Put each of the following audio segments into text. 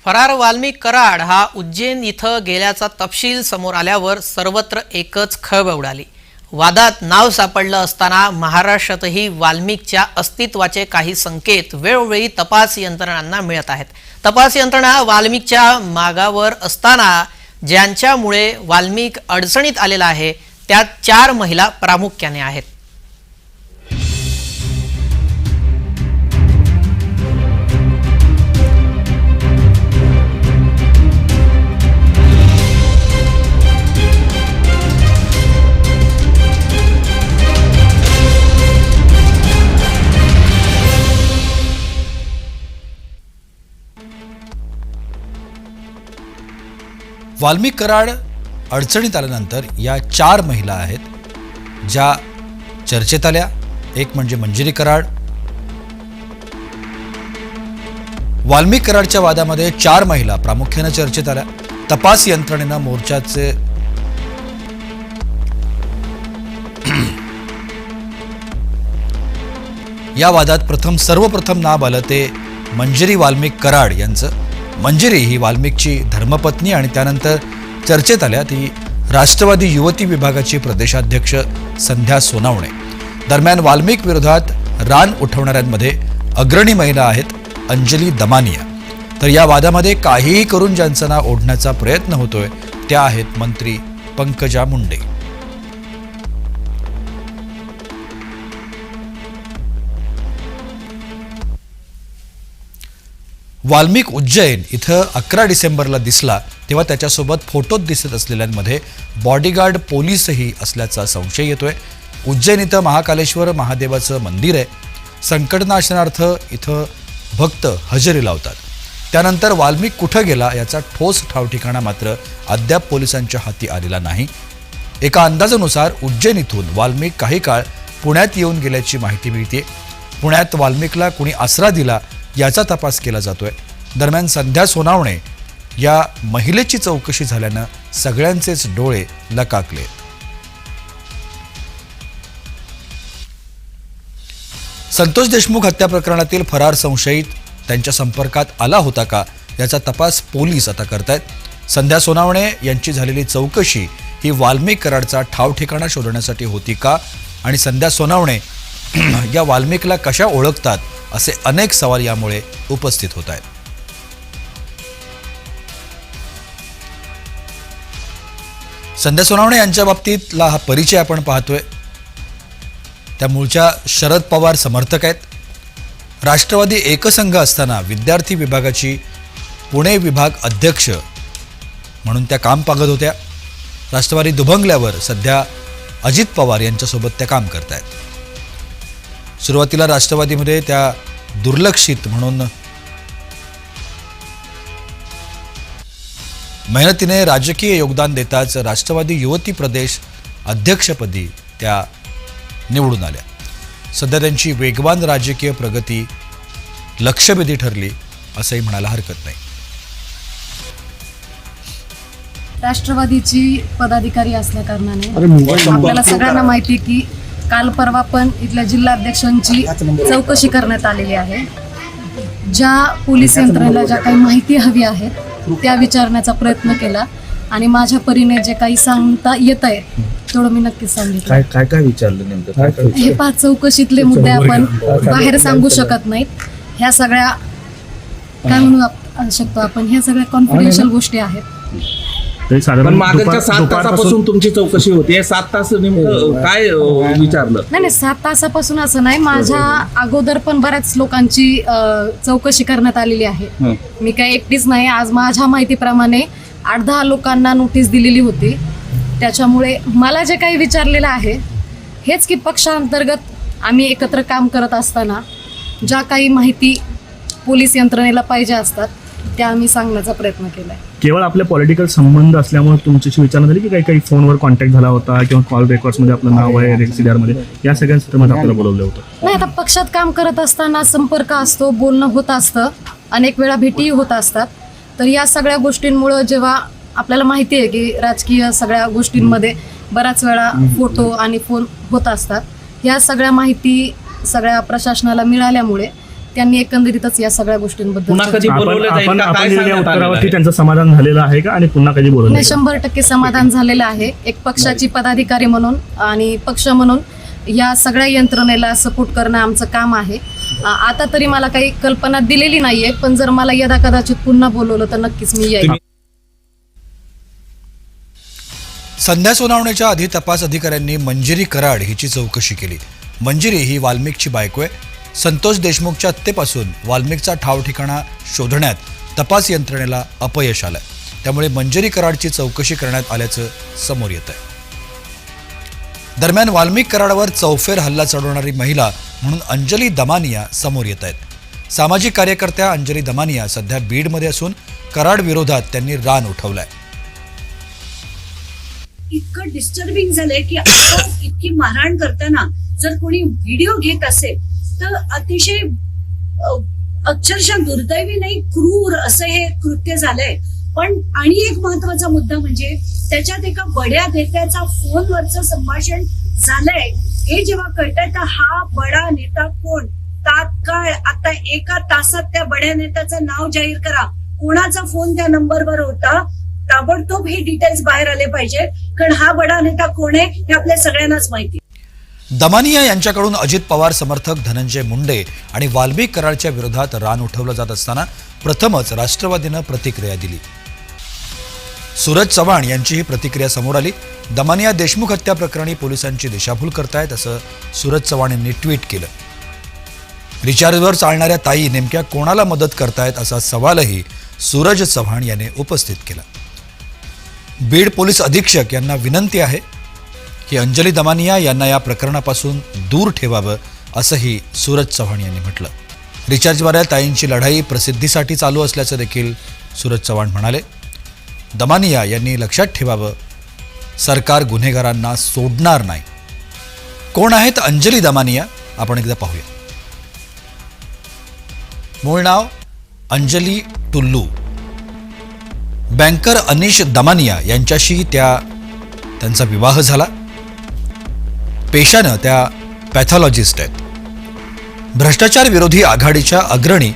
फरार वाल्मिक कराड हा उज्जैन इथं गेल्याचा तपशील समोर आल्यावर सर्वत्र एकच खळबळ उडाली। वादात नाव सापडलं असताना महाराष्ट्रातही वाल्मिकच्या अस्तित्वाचे काही संकेत वेळोवेळी तपास यंत्रणांना मिळत आहेत। तपास यंत्रणा वाल्मिकच्या मागावर असताना ज्यांच्यामुळे वाल्मिक अडचणीत आलेला आहे त्यात 4 महिला प्रामुख्याने आहेत। वाल्मिक कराड अडचणीत आल्यानंतर या 4 महिला आहेत ज्या चर्चेत आल्या। एक म्हणजे मंजिरी कराड। वाल्मिक कराडच्या वादामध्ये 4 महिला प्रामुख्याने चर्चेत आल्या। तपास यंत्रणेनं मोर्चाचे या वादात सर्वप्रथम नाव आलं ते मंजिरी वाल्मिक कराड यांचं। मंजिरी ही वाल्मिकची धर्मपत्नी आणि त्यानंतर चर्चेत आल्या ती राष्ट्रवादी युवती विभागाची प्रदेशाध्यक्ष संध्या सोनावणे। दरम्यान वाल्मिक विरोधात रान उठवणाऱ्यांमध्ये अग्रणी महिला आहेत अंजली दमानिया। तर या वादामध्ये काहीही करून ज्यांचं नाव ओढण्याचा प्रयत्न होतोय त्या आहेत मंत्री पंकजा मुंडे। वाल्मिक उज्जैन इथं 11 डिसेंबरला दिसला तेव्हा त्याच्यासोबत फोटोत दिसत असलेल्यांमध्ये बॉडीगार्ड पोलीसही असल्याचा संशय येतोय। उज्जैन इथं महाकालेश्वर महादेवाचं मंदिर आहे। संकटनाशनार्थ इथं भक्त हजेरी लावतात। त्यानंतर वाल्मिक कुठं गेला याचा ठोस ठावठिकाणा मात्र अद्याप पोलिसांच्या हाती आलेला नाही। एका अंदाजानुसार उज्जैन इथून वाल्मिक काही काळ पुण्यात येऊन गेल्याची माहिती मिळते। पुण्यात वाल्मिकला कुणी आसरा दिला याचा तपास केला जातोय। दरम्यान संध्या सोनावणे या महिलेची चौकशी झाल्यानं सगळ्यांचेच डोळे लकाकले। संतोष देशमुख हत्या प्रकरणातील फरार संशयित त्यांच्या संपर्कात आला होता का याचा तपास पोलीस आता करतायत। संध्या सोनावणे यांची झालेली चौकशी ही वाल्मिक कराडचा ठावठिकाणा शोधण्यासाठी होती का आणि संध्या सोनावणे या वाल्मिकला कशा ओळखतात असे अनेक सवाल यामुळे उपस्थित होत आहेत। संध्या सोनावणे यांच्या बाबतीतला हा परिचय आपण पाहतोय। त्या मूळच्या शरद पवार समर्थक आहेत। राष्ट्रवादी एकसंघ असताना विद्यार्थी विभागाची पुणे विभाग अध्यक्ष म्हणून त्या काम पाहत होत्या। राष्ट्रवादी दुभंगल्यावर सध्या अजित पवार यांच्यासोबत त्या काम करतायत। सुरुवातीला राष्ट्रवादीमध्ये त्या दुर्लक्षित म्हणून मेहनतीने राजकीय योगदान देताच राष्ट्रवादी युवती प्रदेश अध्यक्षपदी त्या निवडून आल्या। सध्या त्यांची वेगवान राजकीय प्रगती लक्षवेधी ठरली असंही म्हणायला हरकत नाही। राष्ट्रवादीची पदाधिकारी असल्या कारणाने आपल्याला सगळ्यांना माहिती की काल परवा पण इथल्या जिल्हाध्यक्षांची चौकशी करण्यात आलेली आहे। ज्या पोलीस यंत्रणेला ज्या काही माहिती हवी आहे त्या विचारण्याचा प्रयत्न केला आणि माझ्या परीने जे काही सांगता येत आहे तेवढं मी नक्कीच सांगितलं। काय विचारलं नेमकं? हे 5 चौकशीतले मुद्दे आपण बाहेर सांगू शकत नाहीत। ह्या सगळ्या काय म्हणू शकतो आपण, ह्या सगळ्या कॉन्फिडेन्शियल गोष्टी आहेत। पण मागच्या 7 तासापासून तुमची चौकशी होती। 7 तास नेमकं काय विचारलं? नाही 7 तासापासून असं नाही, माझ्या अगोदर पण बऱ्याच लोकांची चौकशी करण्यात आलेली आहे। मी काय एकटीच नाही, आज माझ्या माहितीप्रमाणे 8-10 लोकांना नोटीस दिलेली होती। त्याच्यामुळे मला जे काही विचारलेलं आहे हेच की पक्षांतर्गत आम्ही एकत्र काम करत असताना ज्या काही माहिती पोलीस यंत्रणेला पाहिजे असतात त्या आम्ही सांगण्याचा प्रयत्न केलाय। केवळ आपले पॉलिटिकल संबंध असल्यामुळे तुमच्याशी विचारणा झाली की काही फोनवर कॉन्टॅक्ट झाला होता किंवा कॉल रेकॉर्ड्समध्ये आपलं नाव आहे रेक्सिडर मध्ये, या सगळ्या संदर्भात आपल्याला बोलवलं होतं? नाही, आता पक्षात काम करत असताना संपर्क असतो, बोलणं होत असतं, अनेक वेळा भेटीही होत असतात। तर या सगळ्या गोष्टींमुळे जेव्हा आपल्याला माहिती आहे की राजकीय सगळ्या गोष्टींमध्ये बऱ्याच वेळा फोटो आणि फोन होत असतात, या सगळ्या माहिती सगळ्या प्रशासनाला मिळाल्यामुळे त्यांनी एकंदरीतच या सगळ्या गोष्टींबद्दल पुन्हा कधी बोलवलं जाईल आपण का? आपण काय दिलेल्या सांगण्यात आलेलं उत्तरावरती आहे? त्यांचं समाधान झालेलं आहे का आणि पुन्हा कधी बोलवलं नाही, जाईल? 100% समाधान झालेलं आहे. एक पक्षाची पदाधिकारी म्हणून आणि पक्ष म्हणून या सगळ्या यंत्रणेला सपोर्ट करणं आमचं काम आहे. आता तरी मला काही कल्पना दिलेली नाहीये, पण जर मला यदा कदाचित पुन्हा बोलवलं तर नक्कीच मी येईल. संध्या सोनावण्याच्या आधी तपास अधिकाऱ्यांनी मंजिरी कराड हिची चौकशी केली. मंजिरी ही वाल्मिकची बायको आहे. संतोष देशमुखच्या हत्येपासून वाल्मिकचा ठाव ठिकाणा शोधण्यात तपास यंत्रणेला अपयश आलंय. त्यामुळे मंजिरी कराडची चौकशी करण्यात आल्याचं समोर येत आहे. दरम्यान वाल्मिक कराडावर चौफेर हल्ला चढवणारी महिला म्हणून अंजली दमानिया समोर येत आहेत. सामाजिक कार्यकर्त्या अंजली दमानिया सध्या बीडमध्ये असून कराड विरोधात त्यांनी रान उठवलाय. इतकं डिस्टर्बिंग झालंय की आता इतकी मारहाण करताना जर कोणी व्हिडिओ घेत असेल तर अतिशय अक्षरशः दुर्दैवी नाही, क्रूर असं हे कृत्य झालंय. पण आणि एक महत्वाचा मुद्दा म्हणजे त्याच्यात एका बड्या नेत्याचा फोनवरचं संभाषण झालंय. हे जेव्हा कळतंय तर हा बडा नेता कोण, तात्काळ आता एका तासात त्या बड्या नेत्याचं नाव जाहीर करा. कोणाचा फोन त्या नंबरवर होता, ताबडतोब हे डिटेल्स बाहेर आले पाहिजे. कारण हा बडा नेता कोण आहे हे आपल्या सगळ्यांनाच माहिती. दमानिया यांच्याकडून अजित पवार समर्थक धनंजय मुंडे आणि वाल्मिक कराडच्या विरोधात रान उठवलं जात असताना प्रथमच राष्ट्रवादीनं प्रतिक्रिया दिली. सूरज चव्हाण यांची ही प्रतिक्रिया समोर आली. दमानिया देशमुख हत्या प्रकरणी पोलिसांची दिशाभूल करतायत असं सूरज चव्हाण यांनी ट्विट केलं. रिचार्जवर चालणाऱ्या ताई नेमक्या कोणाला मदत करतायत असा सवालही सूरज चव्हाण यांनी उपस्थित केला. बीड पोलीस अधीक्षक यांना विनंती आहे की अंजली दमानिया यांना या प्रकरणापासून दूर ठेवावं असंही सूरज चव्हाण यांनी म्हटलं. रिचार्जवाल्या ताईंची लढाई प्रसिद्धीसाठी चालू असल्याचं देखील सूरज चव्हाण म्हणाले. दमानिया यांनी लक्षात ठेवावं, सरकार गुन्हेगारांना सोडणार नाही. कोण आहेत अंजली दमानिया आपण एकदा पाहूया. मूळ नाव अंजली टुल्लू. बँकर अनिश दमानिया यांच्याशी त्यांचा विवाह झाला. पेशानं त्या पॅथॉलॉजिस्ट आहेत. भ्रष्टाचार विरोधी आघाडीच्या अग्रणी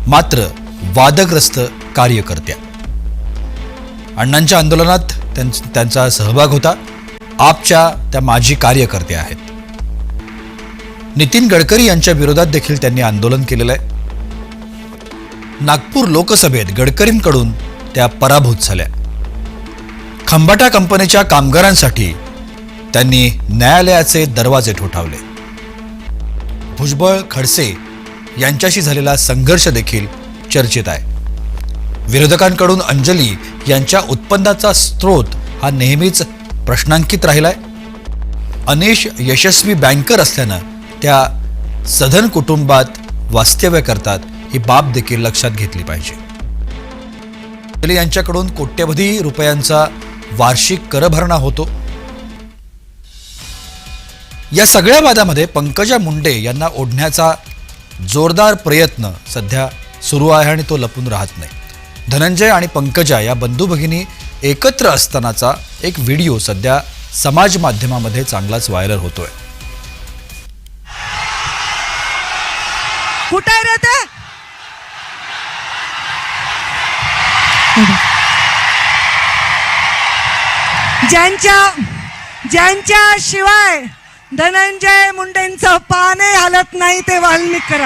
मात्र वादग्रस्त कार्यकर्त्या. अण्णांच्या आंदोलनात त्यांचा सहभाग होता. आपच्या त्या माजी कार्यकर्त्या आहेत. नितीन गडकरी यांच्या विरोधात देखील त्यांनी आंदोलन केलेलं आहे. नागपूर लोकसभेत गडकरींकडून त्या पराभूत झाल्या. खंबाटा कंपनीच्या कामगारांसाठी त्यांनी न्यायालयाचे दरवाजे ठोठावले. भुजबळ खडसे यांच्याशी झालेला संघर्ष देखील चर्चेत आहे. विरोधकांकडून अंजली यांच्या उत्पन्नाचा स्रोत हा नेहमीच प्रश्नांकित राहिलाय. अनिश यशस्वी बँकर असल्यानं त्या सधन कुटुंबात वास्तव्य करतात ही बाब देखील लक्षात घेतली पाहिजे. अंजली यांच्याकडून कोट्यवधी रुपयांचा वार्षिक करभरणा होतो. या सगळ्या वादामध्ये पंकजा मुंडे यांना ओढण्याचा जोरदार प्रयत्न सध्या सुरू आहे आणि तो लपून राहत नाही. धनंजय आणि पंकजा या बंधू भगिनी एकत्र असतानाचा एक व्हिडिओ सध्या समाज माध्यमामध्ये चांगलाच व्हायरल होतोय. कुठे राहते ज्यांच्या शिवाय धनंजय मुंडेंचं पाने हालत नाही ते वाल्मिक करा.